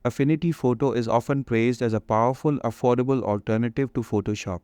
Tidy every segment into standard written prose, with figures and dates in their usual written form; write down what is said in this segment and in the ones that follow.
Affinity Photo is often praised as a powerful, affordable alternative to Photoshop.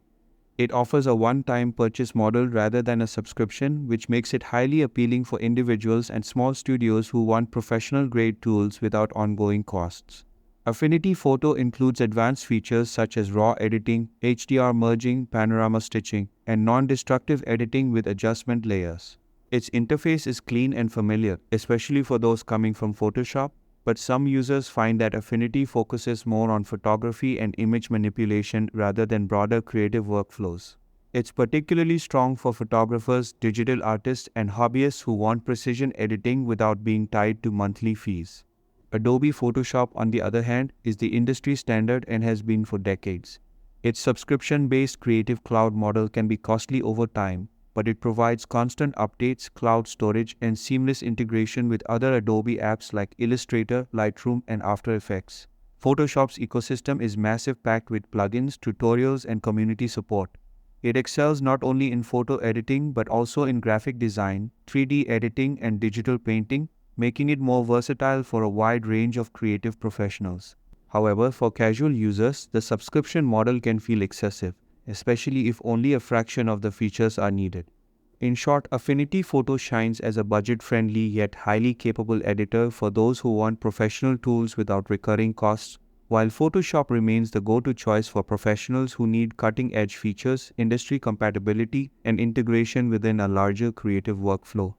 It offers a one-time purchase model rather than a subscription, which makes it highly appealing for individuals and small studios who want professional-grade tools without ongoing costs. Affinity Photo includes advanced features such as RAW editing, HDR merging, panorama stitching, and non-destructive editing with adjustment layers. Its interface is clean and familiar, especially for those coming from Photoshop, but some users find that Affinity focuses more on photography and image manipulation rather than broader creative workflows. It's particularly strong for photographers, digital artists, and hobbyists who want precision editing without being tied to monthly fees. Adobe Photoshop, on the other hand, is the industry standard and has been for decades. Its subscription-based Creative Cloud model can be costly over time, but it provides constant updates, cloud storage, and seamless integration with other Adobe apps like Illustrator, Lightroom, and After Effects. Photoshop's ecosystem is massive, packed with plugins, tutorials, and community support. It excels not only in photo editing but also in graphic design, 3D editing, and digital painting, making it more versatile for a wide range of creative professionals. However, for casual users, the subscription model can feel excessive, especially if only a fraction of the features are needed. In short, Affinity Photo shines as a budget-friendly yet highly capable editor for those who want professional tools without recurring costs, while Photoshop remains the go-to choice for professionals who need cutting-edge features, industry compatibility, and integration within a larger creative workflow.